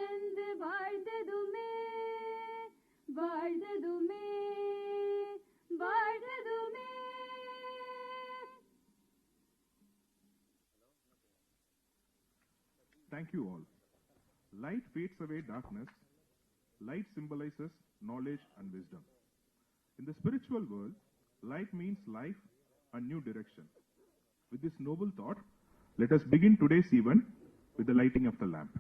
பிறந்து வாழ்ந்ததுமே வாழ்ந்ததுமே வாழ்ந்ததுமே. Thank you all. Light fades away darkness. Light symbolizes knowledge and wisdom. In the spiritual world, light means life and new direction. With this noble thought, let us begin today's event with the lighting of the lamp.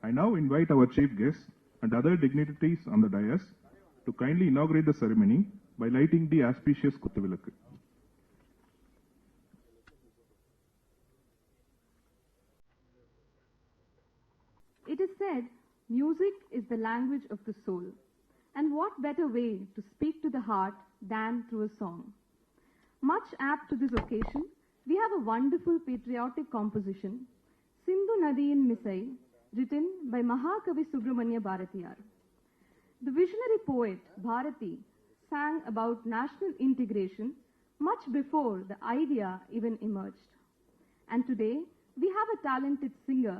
I now invite our chief guests and other dignitaries on the dais to kindly inaugurate the ceremony by lighting the auspicious Kuthuvilakku. It is said, music is the language of the soul. And what better way to speak to the heart than through a song? Much apt to this occasion, we have a wonderful patriotic composition, Sindhu Nadiyin Misai, written by Mahakavi Subramanya Bharatiyar. The visionary poet Bharati sang about national integration much before the idea even emerged. And today, we have a talented singer,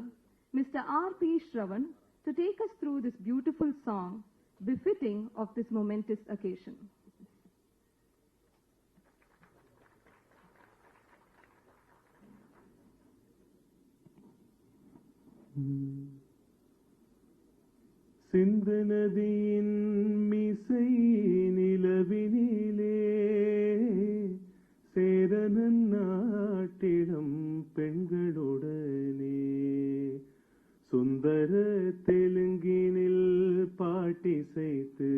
Mr. R.P. Shravan, to take us through this beautiful song befitting of this momentous occasion. சிந்து நதியின் மிசை நிலவினிலே சேரனன் நாட்டிடம் பெண்களுடனே சுந்தர தெலுங்கினில் பாட்டிசைத்து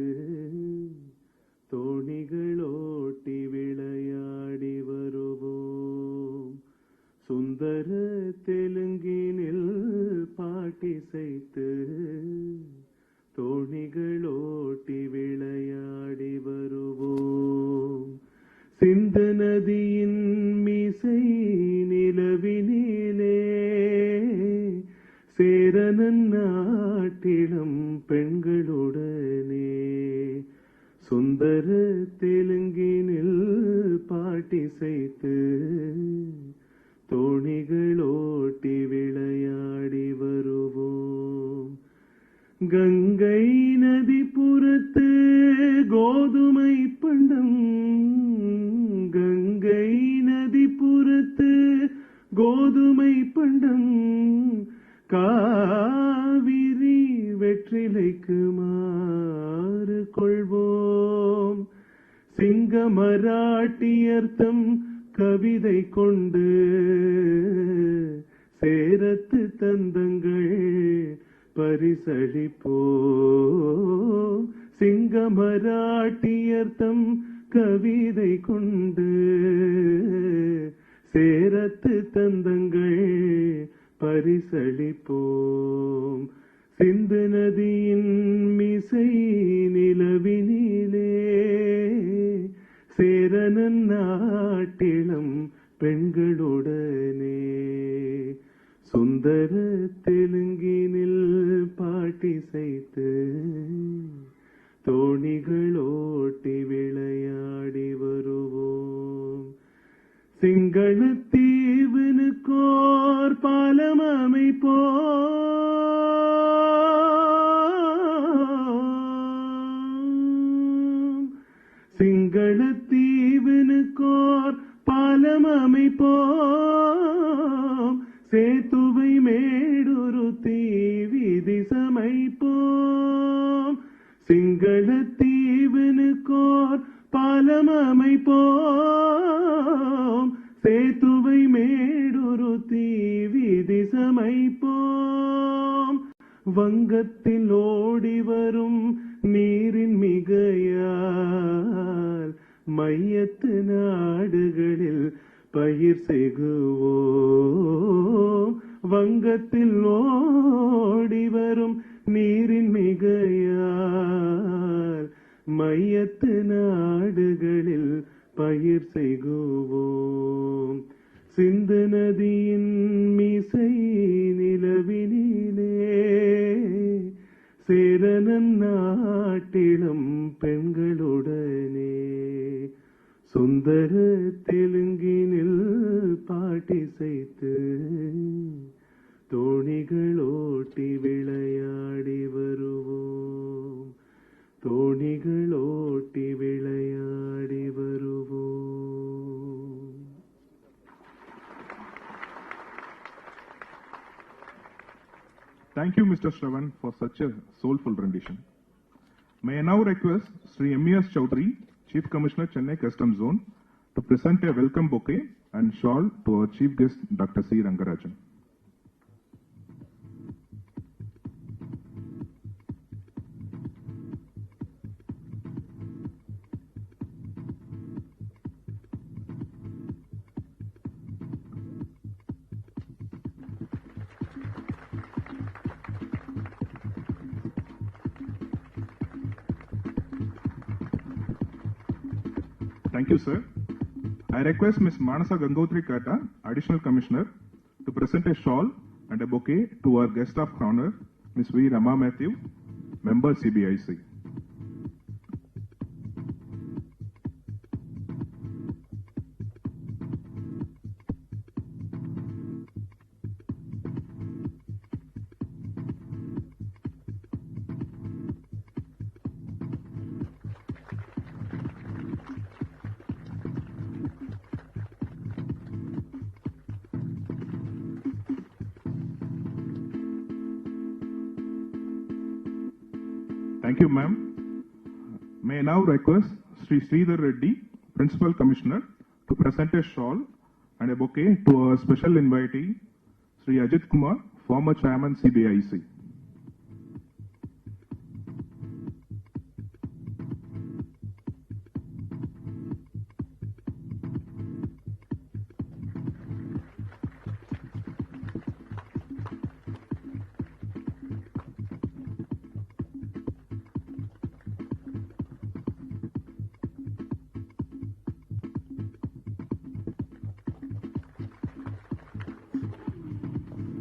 தோணிகளோட்டி விளையாடி வருவோம். சுந்தர தெலுங்கினில் பாட்டிசைத்து தோணிகளோட்டி விளையாடி வருவோம். சிந்து நதியின் மிசை நிலவினிலே சேரனன் நாட்டிடம் பெண்களுடனே சுந்தர தெலுங்கினில் பாட்டிசைத்து தோணிகளோட்டி விளையாடி வருவோம். கங்கை நதி புறத்து கோதுமை பண்டம், கங்கை நதி புறத்து கோதுமை பண்டம், காவிரி வெற்றிலைக்கு மாறு கொள்வோம். சிங்க மராட்டியர்த்தம் கவிதை கொண்டு சேரத்து தந்தங்கள் பரிசளிப்போம். சிங்க மராட்டியர்த்தம் கவிதை கொண்டு சேரத்து தந்தங்கள் பரிசளிப்போம். சிந்து நதியின் மிசை நிலவினிலே சேரனன் நாட்டிலம் பெண்களுடனே சுந்தர தெலுங்கினில் பாட்டிசைத்து தோணிகளோட்டி விளையாடி வருவோம். சிங்களத்தீவனுக்கோர் பாலம் அமைப்போம். சிங்களத்தீவனுக்கோர் பாலம் அமைப்போம். சேத்துவை மேடுருத்தி வீதி சமைப்போம். சிங்களத்தீவனுக்கோர் பாலம் அமைப்போம். சேத்துவை மேடுருத்தி வீதி சமைப்போம். வங்கத்தில் ஓடி வரும் நீரின் மிகையால் மையத்து நாடுகளில் பயிர் செய்குவோம். வங்கத்தில் ஓடி வரும் நீரின் மிகையால் மையத்து நாடுகளில் பயிர் செய்குவோம். சிந்து நதியின் மிசை நிலவினிலே சேரனன் நாட்டிலம் பெண்களுடனே சுந்தர தெலுங்கினில் பாட்டிசைத்து தோணிகளோட்டி விளையாடி வருவோம், தோணிகளோட்டி விளையாடி வருவோம். Thank you, Mr. Shravan, for such a soulful rendition. May I now request Sri M.S. Chaudhary, Chief Commissioner, Chennai Customs Zone, to present a welcome bouquet and shawl to our Chief Guest, Dr. C. Rangarajan. Thank you, sir. I request Ms. Manasa Gangotri Kata, Additional Commissioner, to present a shawl and a bouquet to our guest of honor, Ms. V. Rama Matthew, Member CBIC. Thank you, ma'am. May I now request Sri Sridhar Reddy, Principal Commissioner, to present a shawl and a bouquet to our special invitee, Sri Ajit Kumar, former Chairman CBIC.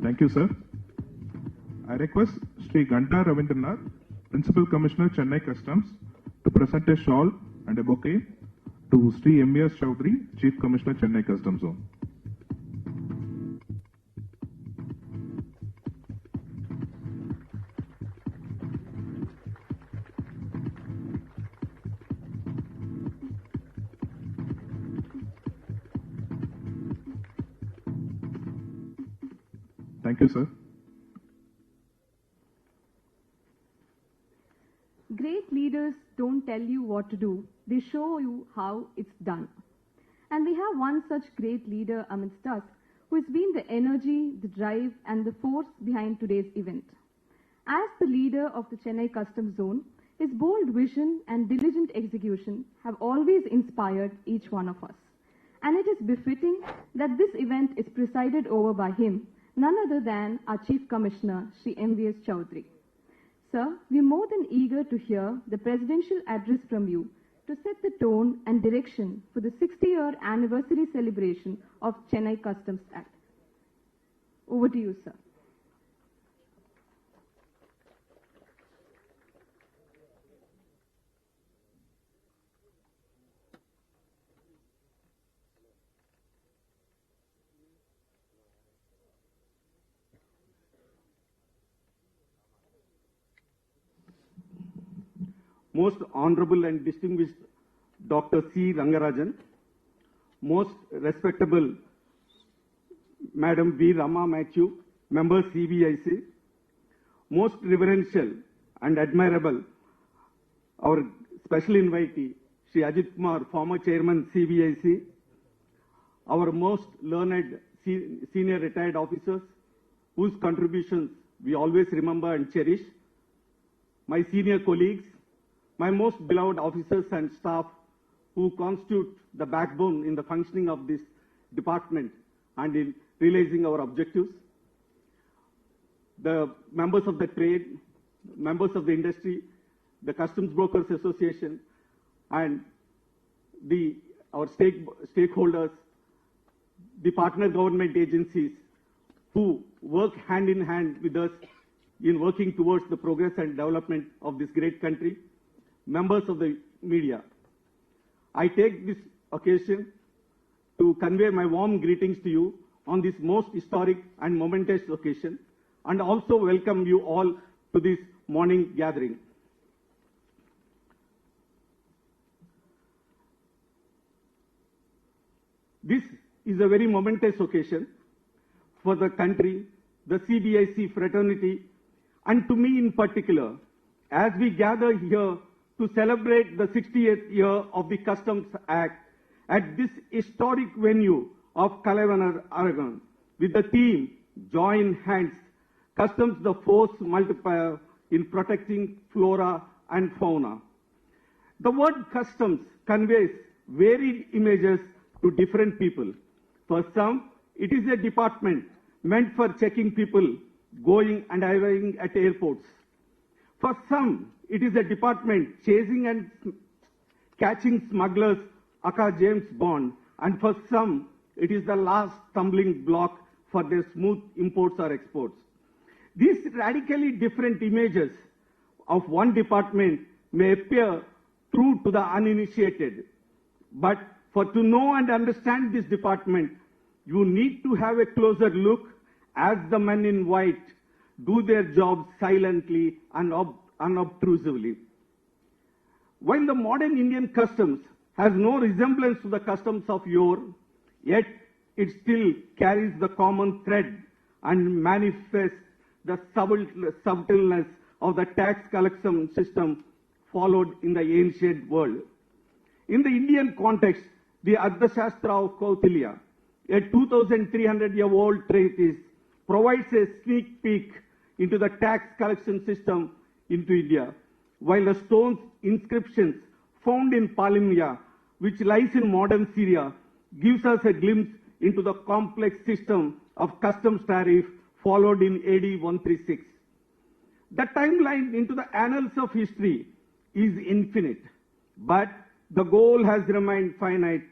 Thank you, sir. I request Sri Ganta Ravindranath, Principal Commissioner, Chennai Customs, to present a shawl and a bouquet to Sri M.S. Chaudhary, Chief Commissioner, Chennai Customs Zone. Thank you, sir. Great leaders don't tell you what to do, they show you how it's done. And we have one such great leader amidst us who has been the energy, the drive, and the force behind today's event. As the leader of the Chennai Customs Zone, his bold vision and diligent execution have always inspired each one of us. And it is befitting that this event is presided over by him, none other than our Chief Commissioner, Sri M.V.S. Chaudhary. Sir, we are more than eager to hear the presidential address from you to set the tone and direction for the 60-year anniversary celebration of Chennai Customs Act. Over to you, sir. Most Honorable and Distinguished Dr. C. Rangarajan, Most Respectable Madam V. Rama Matthew, Member CBIC, Most Reverential and Admirable our Special Invitee, Sri Ajit Kumar, former Chairman CBIC, our most learned senior retired officers, whose contributions we always remember and cherish, my senior colleagues, my most beloved officers and staff who constitute the backbone in the functioning of this department and in realizing our objectives, the members of the trade, members of the industry, the Customs Brokers Association, and our stakeholders, the partner government agencies who work hand in hand with us in working towards the progress and development of this great country, members of the media. I take this occasion to convey my warm greetings to you on this most historic and momentous occasion. and also welcome you all to this morning gathering. This is a very momentous occasion for the country, the CBIC fraternity, and to me in particular, as we gather here to celebrate the 60th year of the Customs Act at this historic venue of Kalaivanar, Oregon, with the theme, Join Hands, Customs the Force Multiplier in Protecting Flora and Fauna. The word customs conveys varied images to different people. For some, it is a department meant for checking people going and arriving at airports. For some, it is a department chasing and catching smugglers, aka James Bond, and for some, it is the last stumbling block for their smooth imports or exports. These radically different images of one department may appear true to the uninitiated, but for to know and understand this department, you need to have a closer look as the men in white do their jobs silently and unobtrusively. While the modern Indian customs has no resemblance to the customs of yore, yet it still carries the common thread and manifests the subtleness of the tax collection system followed in the ancient world. In the Indian context, the Arthashastra of Kautilya, a 2,300-year-old treatise, provides a sneak peek into the tax collection system into India, while the stone inscriptions found in Palimya, which lies in modern Syria, gives us a glimpse into the complex system of customs tariff followed in AD 136. The timeline into the annals of history is infinite, but the goal has remained finite,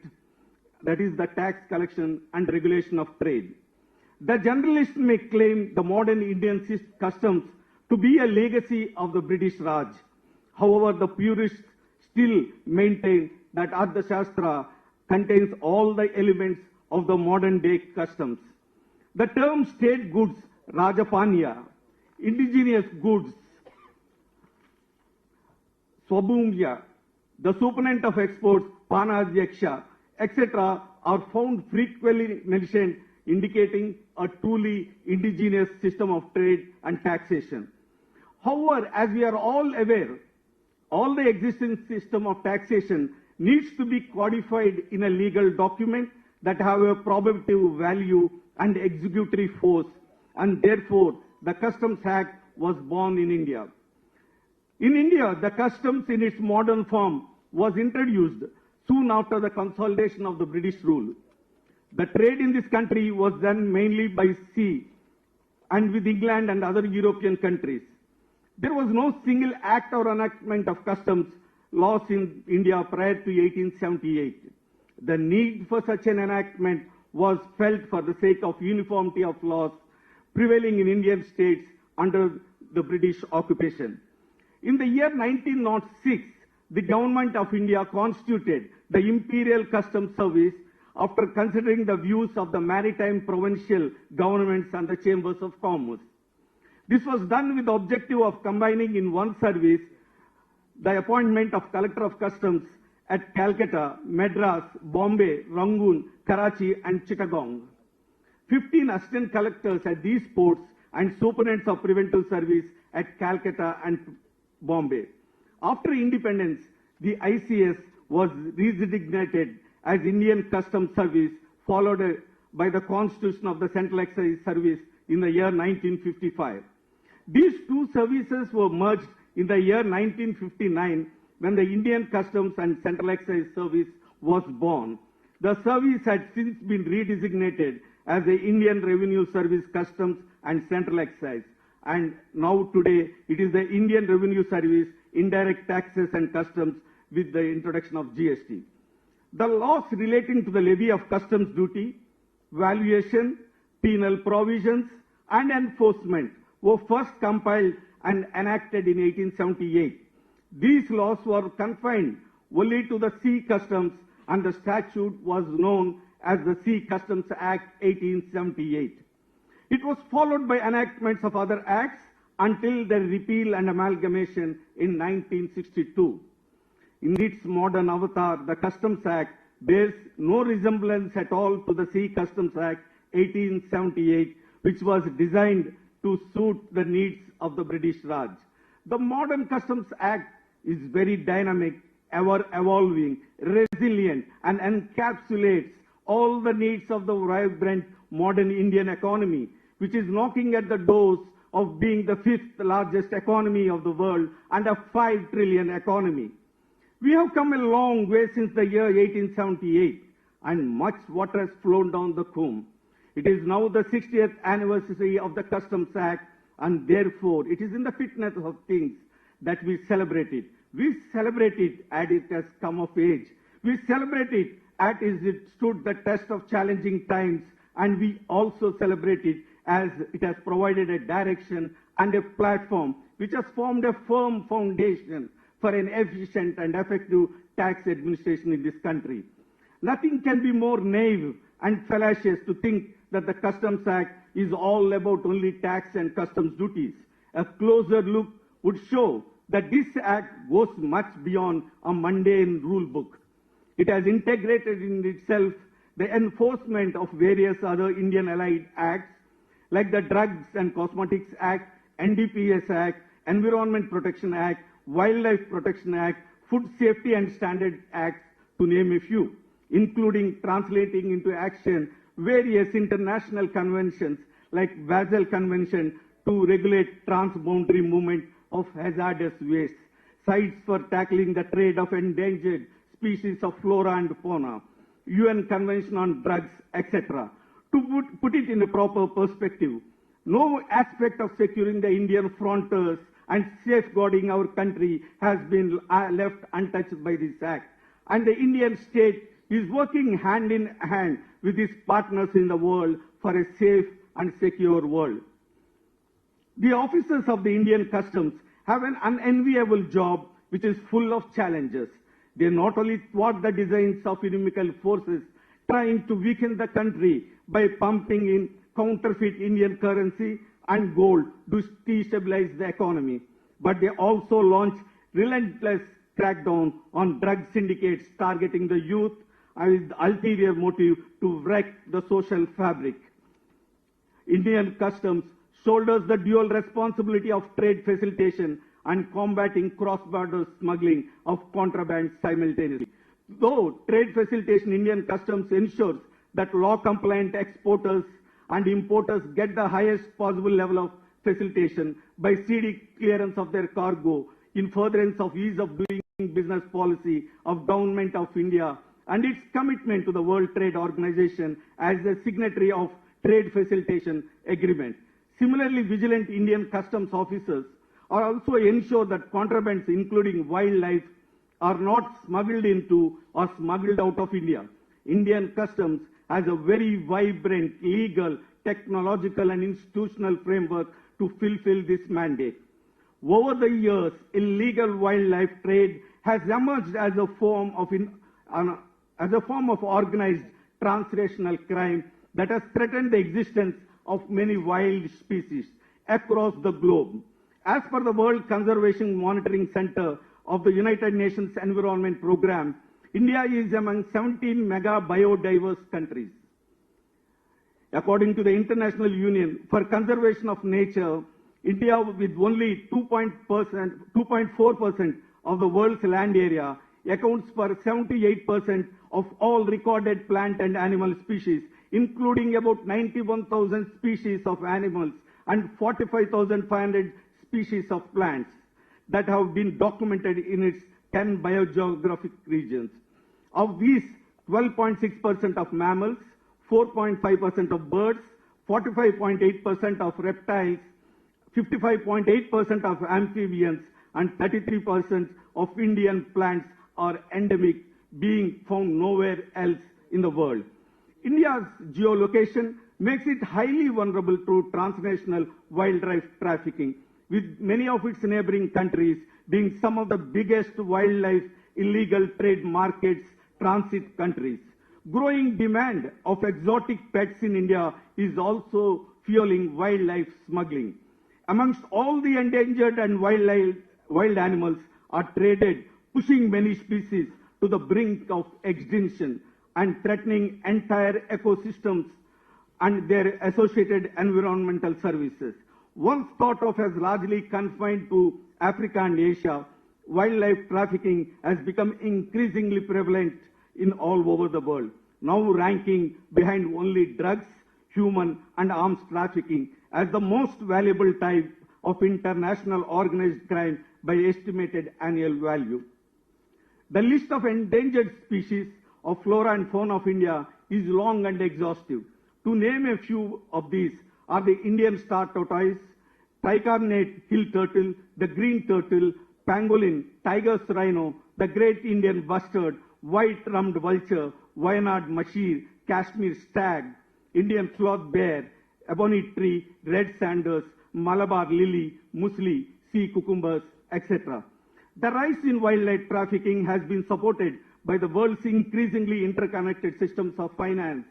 that is the tax collection and regulation of trade. The generalist may claim the modern Indian customs to be a legacy of the British Raj. However, the purists still maintain that Arthashastra contains all the elements of the modern day customs. The term state goods, Rajapanya, indigenous goods, Swabhumya, the superintendent of exports, Panadhyaksha, etc. are found frequently mentioned, indicating a truly indigenous system of trade and taxation. However, as we are all aware, all the existing system of taxation needs to be codified in a legal document that have a probative value and executory force, and therefore the Customs Act was born in India. In India, the customs in its modern form was introduced soon after the consolidation of the British rule. The trade in this country was done mainly by sea and with England and other European countries. There was no single act or enactment of customs laws in India prior to 1878. The need for such an enactment was felt for the sake of uniformity of laws prevailing in Indian states under the British occupation. In the year 1906, the Government of India constituted the Imperial Customs Service after considering the views of the maritime provincial governments and the chambers of commerce. This was done with the objective of combining in one service the appointment of Collector of Customs at Calcutta, Madras, Bombay, Rangoon, Karachi and Chittagong. 15 assistant collectors at these ports and superintendents of preventive service at Calcutta and Bombay. After independence, the ICS was redesignated as Indian Customs Service, followed by the Constitution of the Central Excise Service in the year 1955. These two services were merged in the year 1959 when the Indian Customs and Central Excise Service was born. The service had since been redesignated as the Indian Revenue Service Customs and Central Excise, and now today it is the Indian Revenue Service Indirect Taxes and Customs with the introduction of GST. The laws relating to the levy of customs duty, valuation, penal provisions and enforcement were first compiled and enacted in 1878. These laws were confined only to the sea customs, and the statute was known as the Sea Customs Act 1878. It was followed by enactments of other acts until their repeal and amalgamation in 1962. In its modern avatar, the Customs Act bears no resemblance at all to the Sea Customs Act 1878, which was designed to suit the needs of the British Raj. The modern Customs Act is very dynamic, ever evolving, resilient, and encapsulates all the needs of the vibrant modern Indian economy, which is knocking at the doors of being the fifth largest economy of the world and a 5 trillion economy. We have come a long way since the year 1878, and much water has flown down the comb. It is now the 60th anniversary of the Customs Act, and therefore it is in the fitness of things that we celebrate it. We celebrate it as it has come of age. We celebrate it as it stood the test of challenging times, and we also celebrate it as it has provided a direction and a platform which has formed a firm foundation for an efficient and effective tax administration in this country. Nothing can be more naive and fallacious to think that the Customs Act is all about only tax and customs duties. A closer look would show that this act goes much beyond a mundane rule book. It has integrated in itself the enforcement of various other Indian allied acts like the Drugs and Cosmetics Act, NDPS Act, Environment Protection Act, Wildlife Protection Act, Food Safety and Standards Act, to name a few, including translating into action various international conventions like Basel Convention to regulate transboundary movement of hazardous waste, sites for tackling the trade of endangered species of flora and fauna, UN Convention on Drugs, etc. To put it in a proper perspective, no aspect of securing the Indian frontiers and safeguarding our country has been left untouched by this act. And the Indian state is working hand in hand with its partners in the world for a safe and secure world. The officers of the Indian Customs have an unenviable job which is full of challenges. They not only thwart the designs of inimical forces trying to weaken the country by pumping in counterfeit Indian currency and gold to destabilize the economy, but they also launch relentless crackdown on drug syndicates targeting the youth with the ulterior motive to wreck the social fabric. Indian Customs shoulders the dual responsibility of trade facilitation and combating cross-border smuggling of contraband simultaneously. Though trade facilitation, Indian Customs ensures that law-compliant exporters and importers get the highest possible level of facilitation by CD clearance of their cargo in furtherance of ease of doing business policy of Government of India and its commitment to the World Trade Organization as a signatory of Trade Facilitation Agreement. Similarly, vigilant Indian Customs officers are also ensure that contrabands, including wildlife, are not smuggled into or smuggled out of India. Indian Customs has a very vibrant legal, technological and institutional framework to fulfill this mandate. Over the years, illegal wildlife trade has emerged as a form of organized transnational crime that has threatened the existence of many wild species across the globe. As per the World Conservation Monitoring Center of the United Nations Environment Programme, India is among 17 mega biodiverse countries. According to the International Union for Conservation of Nature, India, with only 2.4% of the world's land area, accounts for 78% of all recorded plant and animal species, including about 91,000 species of animals and 45,500 species of plants that have been documented in its 10 biogeographic regions. Of these, 12.6% of mammals, 4.5% of birds, 45.8% of reptiles, 55.8% of amphibians, and 33% of Indian plants are endemic, being found nowhere else in the world. India's geolocation makes it highly vulnerable to transnational wildlife trafficking, with many of its neighboring countries being some of the biggest wildlife illegal trade markets, transit countries. Growing demand of exotic pets in India is also fueling wildlife smuggling. Amongst all the endangered and wild animals are traded, pushing many species to the brink of extinction and threatening entire ecosystems and their associated environmental services. Once thought of as largely confined to Africa and Asia, wildlife trafficking has become increasingly prevalent in all over the world, now ranking behind only drugs, human and arms trafficking as the most valuable type of international organized crime by estimated annual value. The list of endangered species of flora and fauna of India is long and exhaustive. To name a few of these are the Indian star tortoise, tricornate hill turtle, the green turtle, pangolin, tiger's rhino, the great Indian bustard, white-rumped vulture, Wayanad mashir, Kashmir stag, Indian sloth bear, ebony tree, red sanders, Malabar lily, muesli, sea cucumbers, etc. The rise in wildlife trafficking has been supported by the world's increasingly interconnected systems of finance,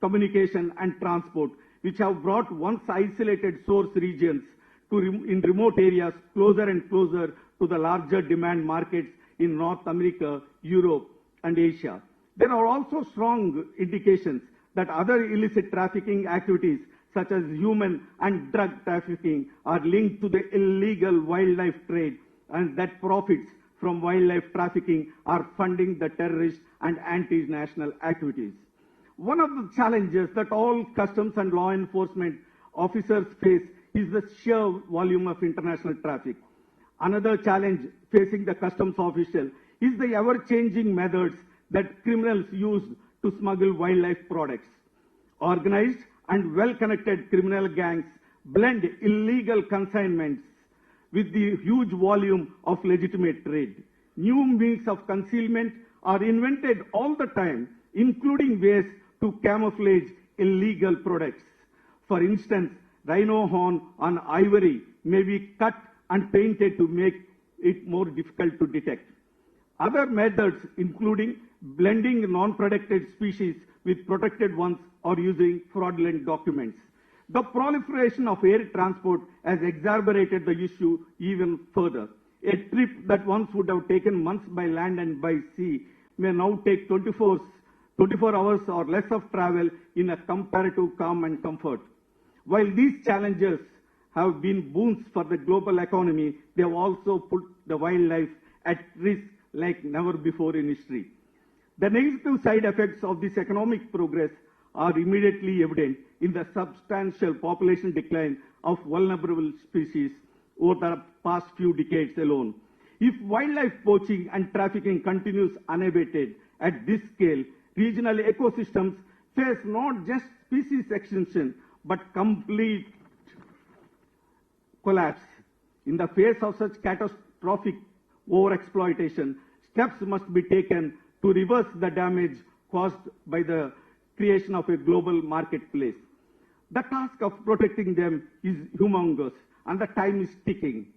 communication and transport, which have brought once isolated source regions in remote areas closer and closer to the larger demand markets in North America, Europe and Asia. There are also strong indications that other illicit trafficking activities such as human and drug trafficking are linked to the illegal wildlife trade and that profits from wildlife trafficking are funding the terrorist and anti-national activities. One of the challenges that all customs and law enforcement officers face is the sheer volume of international traffic. Another challenge facing the customs official is the ever-changing methods that criminals use to smuggle wildlife products. Organized and well-connected criminal gangs blend illegal consignments with the huge volume of legitimate trade. New means of concealment are invented all the time, including ways to camouflage illegal products. For instance, rhino horn on ivory may be cut and painted to make it more difficult to detect. Other methods including blending non-protected species with protected ones or using fraudulent documents. The proliferation of air transport has exacerbated the issue even further. A trip that once would have taken months by land and by sea may now take 24 hours or less of travel in a comparative calm and comfort. While these challenges have been boons for the global economy, they have also put the wildlife at risk like never before in history. The negative side effects of this economic progress are immediately evident in the substantial population decline of vulnerable species over the past few decades alone. If wildlife poaching and trafficking continues unabated at this scale, regional ecosystems face not just species extinction, but complete collapse. In the face of such catastrophic overexploitation, steps must be taken to reverse the damage caused by the creation of a global marketplace. The task of protecting them is humongous and the time is ticking.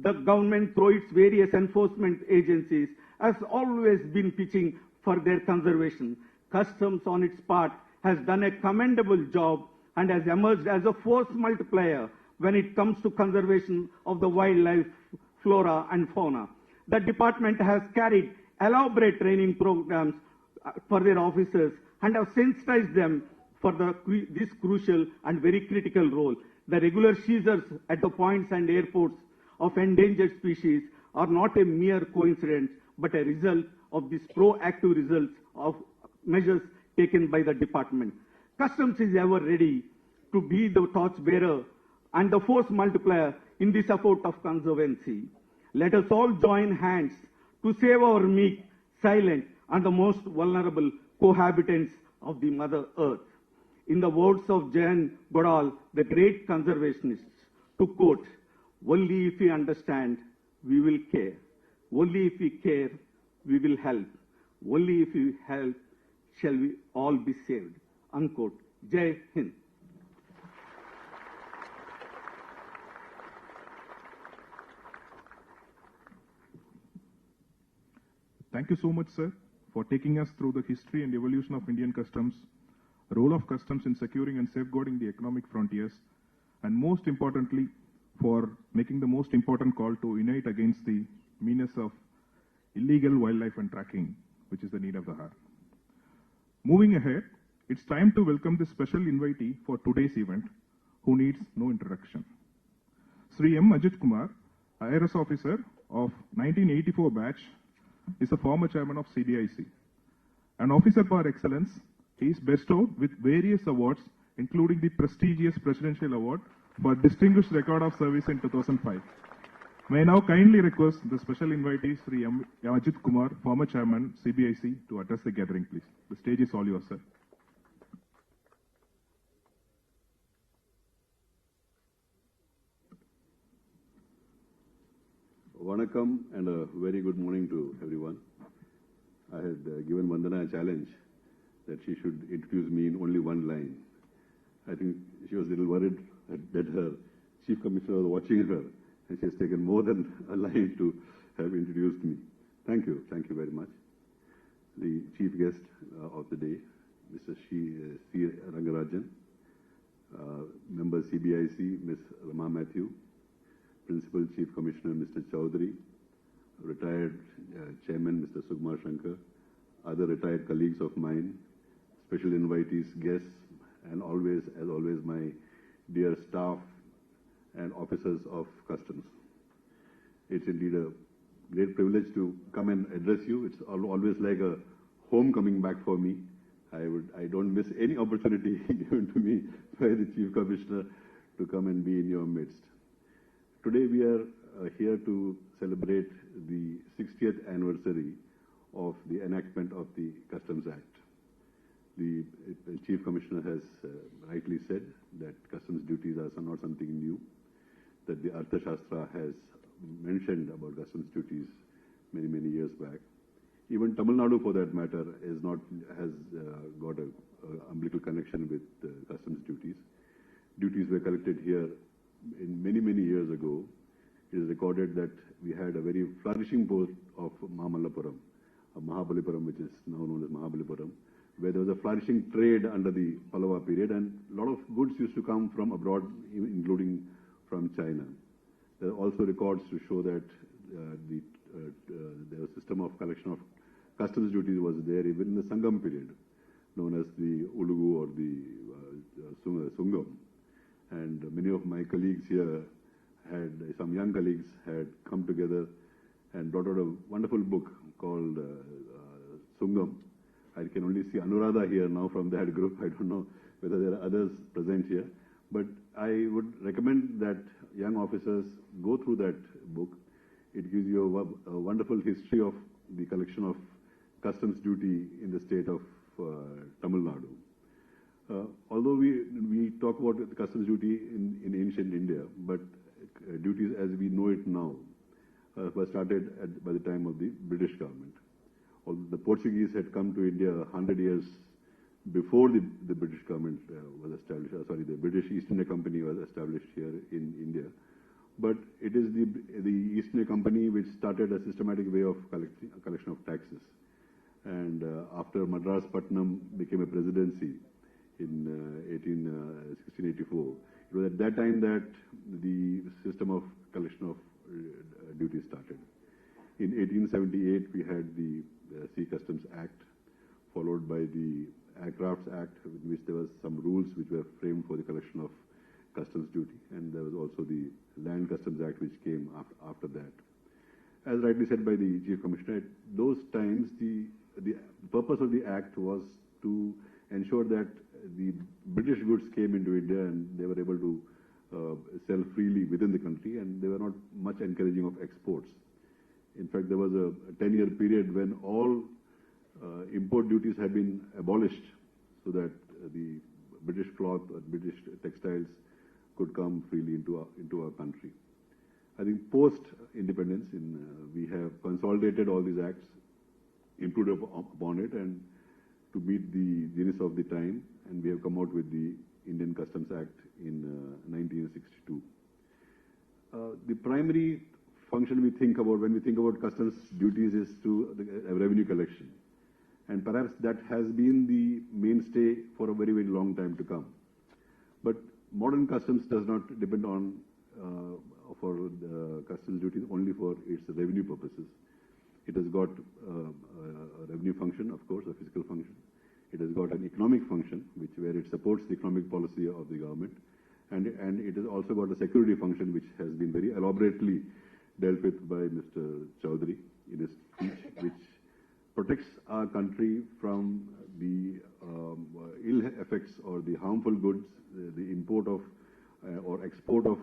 The government, through its various enforcement agencies, has always been pitching for their conservation. Customs, on its part, has done a commendable job and has emerged as a force multiplier when it comes to conservation of the wildlife, flora and fauna. The department has carried elaborate training programs for their officers and have sensitized them for this crucial and very critical role. The regular seizures at the points and airports of endangered species are not a mere coincidence, but a result of these proactive results of measures taken by the department. Customs is ever ready to be the torchbearer and the force multiplier in this effort of conservancy. Let us all join hands to save our meek, silent, and the most vulnerable cohabitants of the Mother Earth. In the words of Jan Godal, the great conservationist, to quote, "Only if we understand, we will care. Only if we care, we will help. Only if we help, shall we all be saved." Unquote. Jai Hind. Thank you so much, sir, for taking us through the history and evolution of Indian customs, role of customs in securing and safeguarding the economic frontiers, and most importantly, for making the most important call to unite against the menace of illegal wildlife and tracking, which is the need of the hour. Moving ahead, it's time to welcome the special invitee for today's event, who needs no introduction. Sri M. Ajit Kumar, IRS officer of 1984 batch, is a former chairman of CBIC. An officer par excellence, he is bestowed with various awards, including the prestigious Presidential Award for Distinguished Record of Service in 2005. May I now kindly request the special invitee, Sri M. Ajit Kumar, former chairman, CBIC, to address the gathering, please. The stage is all yours, sir. Vanakkam and a very good morning to everyone. I had given Vandana a challenge that she should introduce me in only one line. I think she was a little worried that her chief commissioner was watching her, and she has taken more than a line to have introduced me. Thank you very much. The chief guest of the day, Mr. C. Rangarajan, member CBIC, Ms. Rama Matthew, Principal Chief Commissioner, Mr. Chaudhary, retired Chairman, Mr. Sugma Shankar, other retired colleagues of mine, special invitees, guests, and as always, my dear staff and officers of customs. It's indeed a great privilege to come and address you. It's always like a homecoming back for me. I don't miss any opportunity given to me by the Chief Commissioner to come and be in your midst. Today we are here to celebrate the 60th anniversary of the enactment of the Customs Act. The Chief Commissioner has rightly said that customs duties are not something new, that the Arthashastra has mentioned about customs duties many years back. Even Tamil Nadu, for that matter, has got a umbilical connection with customs duties. Duties were collected here in many years ago. It is recorded that we had a very flourishing port of Mahamallapuram, Mahabalipuram, which is now known as Mahabalipuram, where there was a flourishing trade under the Pallava period, and a lot of goods used to come from abroad, including from China. There are also records to show that the system of collection of customs duties was there even in the Sangam period, known as the Ulugu or the Sungam. And many of my colleagues here some young colleagues had come together and brought out a wonderful book called Sungam. I can only see Anuradha here now from that group. I don't know whether there are others present here. But I would recommend that young officers go through that book. It gives you a wonderful history of the collection of customs duty in the state of Tamil Nadu. Although we talk about the customs duty in ancient India, but duties as we know it now were started by the time of the British government. Although the Portuguese had come to India 100 years before the British government was established, the British East India Company was established here in India. But it is the East India Company which started a systematic way of collection of taxes. And after Madras Patnam became a presidency in 1684, it was at that time that the system of collection of duties started. In 1878, we had the Sea Customs Act, followed by the Aircrafts Act, in which there was some rules which were framed for the collection of customs duty, and there was also the Land Customs Act which came after that. As rightly said by the Chief Commissioner, at those times the purpose of the Act was to ensure that the British goods came into India and they were able to sell freely within the country, and they were not much encouraging of exports. In fact, there was a 10-year period when all import duties had been abolished so that the British cloth or British textiles could come freely into our country. I think post-independence, we have consolidated all these acts, improved upon it, and to meet the needs of the time, and we have come out with the Indian Customs Act in 1962. The primary function we think about when we think about customs duties is to the revenue collection, and perhaps that has been the mainstay for a very long time to come. But modern customs does not depend on for the customs duties only for its revenue purposes. It has got a revenue function, of course, a fiscal function. It has got an economic function, where it supports the economic policy of the government, and it has also got a security function, which has been very elaborately dealt with by Mr. Chaudhary in his speech, which protects our country from the ill effects or the harmful goods, the import of or export of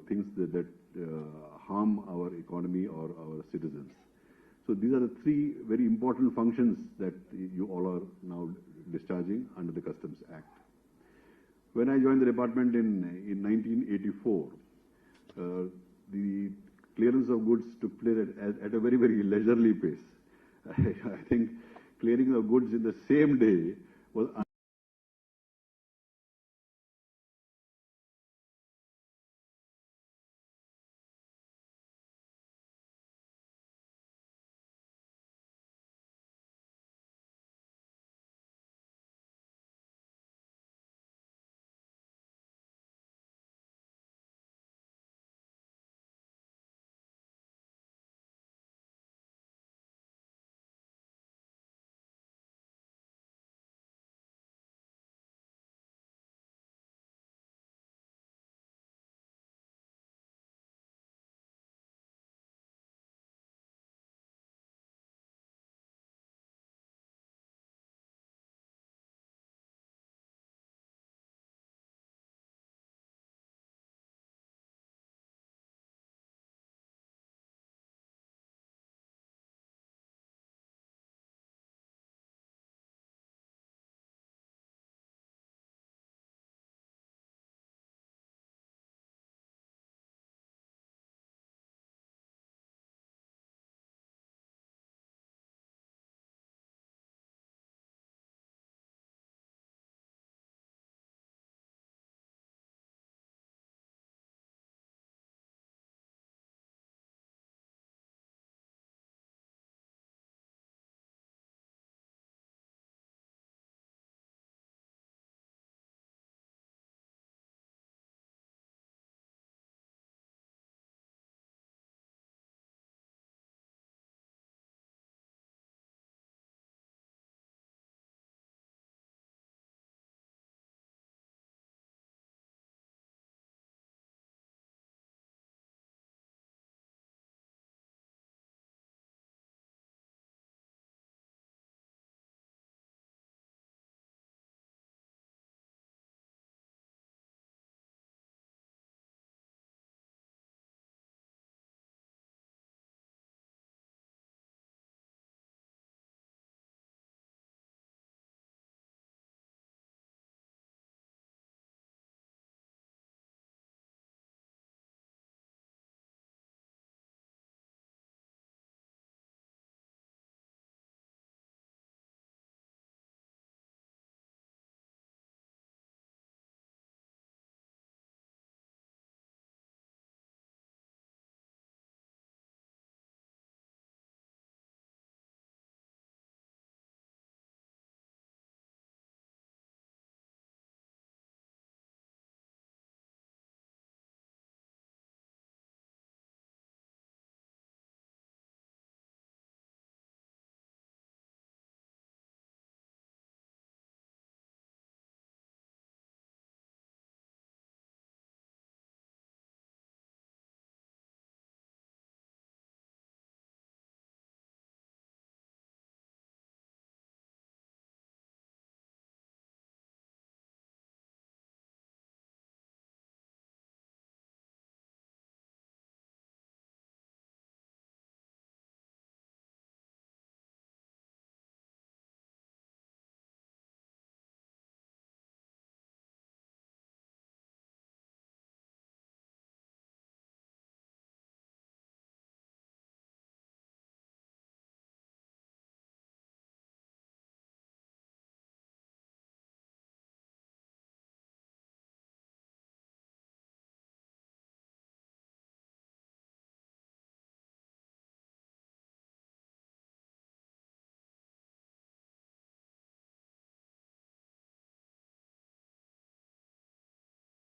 things that harm our economy or our citizens. So these are the three very important functions that you all are now discharging under the Customs Act. When I joined the department in 1984, the clearance of goods took place at a very, very leisurely pace. I think clearing of goods in the same day was